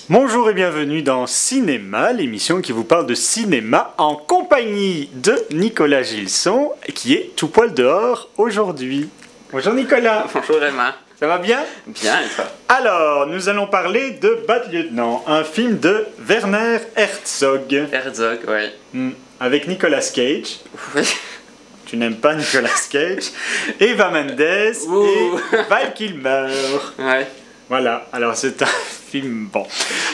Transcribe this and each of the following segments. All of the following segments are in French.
Bonjour et bienvenue dans Cinéma, l'émission qui vous parle de cinéma en compagnie de Nicolas Gilson, qui est tout poil dehors aujourd'hui. Bonjour Nicolas. Bonjour Emma. Ça va bien? Bien, et toi? Alors, nous allons parler de Bad Lieutenant, un film de Werner Herzog. Herzog, oui. Avec Nicolas Cage. Oui. Tu n'aimes pas Nicolas Cage. Eva Mendes et Val Kilmer. Ouais. Voilà, alors c'est un film,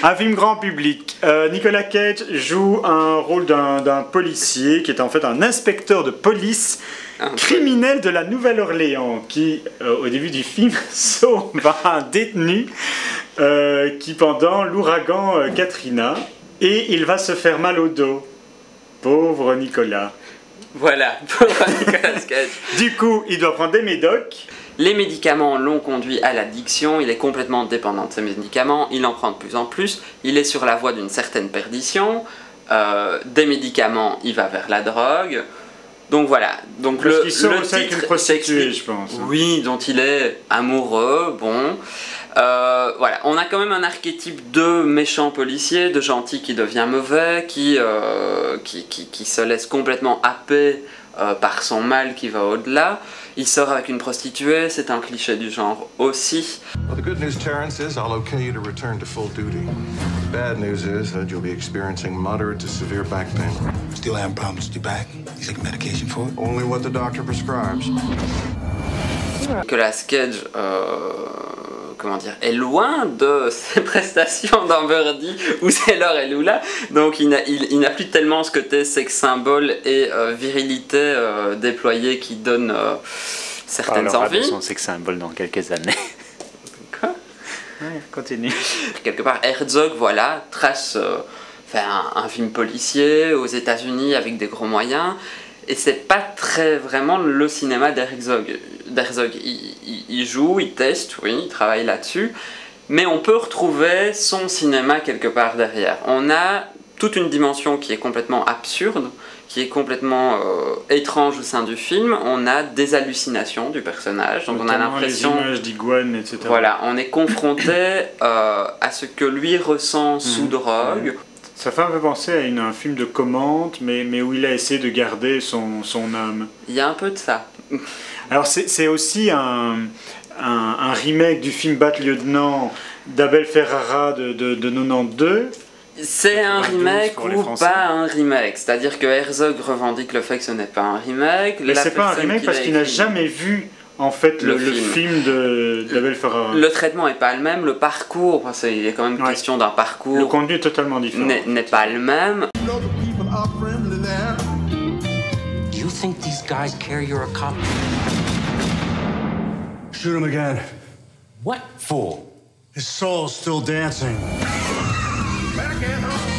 un film grand public. Nicolas Cage joue un rôle d'un policier qui est en fait un inspecteur de police criminel de la Nouvelle-Orléans qui, au début du film, sauve un détenu qui pendant l'ouragan Katrina, et il va se faire mal au dos. Pauvre Nicolas. Voilà, pauvre Nicolas Cage. Du coup, il doit prendre des médocs. Les médicaments l'ont conduit à l'addiction, il est complètement dépendant de ces médicaments, il en prend de plus en plus, il est sur la voie d'une certaine perdition, des médicaments, il va vers la drogue, donc voilà. Donc parce qu'il sort aussi avec une prostituée, je pense. Oui, dont il est amoureux, bon. Voilà, on a quand même un archétype de méchant policier, de gentil qui devient mauvais, qui se laisse complètement happer par son mal qui va au-delà. Il sort avec une prostituée, c'est un cliché du genre aussi. Well, the good news, Terrence, is I'll okay you to return to full duty. The bad news is that you'll be experiencing moderate to severe back pain. Still having problems with your back? You take medication for it? Only what the doctor prescribes. Nicolas Cage, comment dire, est loin de ses prestations dans Birdie ou Sailor et Lula, donc il n'a plus tellement ce côté sex symbole et virilité déployée qui donne certaines envies. On parlera de son sex symbole dans quelques années. Quoi? Ouais, continue. Quelque part, Herzog, voilà, trace un film policier aux États-Unis avec des gros moyens. Et c'est pas très vraiment le cinéma d'Herzog. Il joue, il teste, oui, il travaille là-dessus, mais on peut retrouver son cinéma quelque part derrière. On a toute une dimension qui est complètement absurde, qui est complètement étrange au sein du film. On a des hallucinations du personnage, donc notamment on a l'impression... les images d'iguane, etc. Voilà, on est confronté à ce que lui ressent sous drogue. Ça fait un peu penser à un film de Commande, mais où il a essayé de garder son âme. Il y a un peu de ça. Alors c'est aussi un remake du film Bad Lieutenant d'Abel Ferrara de 92. C'est un remake ou pas un remake, c'est-à-dire que Herzog revendique le fait que ce n'est pas un remake. Mais c'est pas un remake parce qu'il n'a jamais vu en fait le film d'Abel Ferrara. Le traitement n'est pas le même, le parcours, parce qu'il est quand même question d'un parcours. Le contenu est totalement différent. N'est pas le même. You think these guys care you're a cop? Shoot him again. What for? His soul's still dancing. Back and home.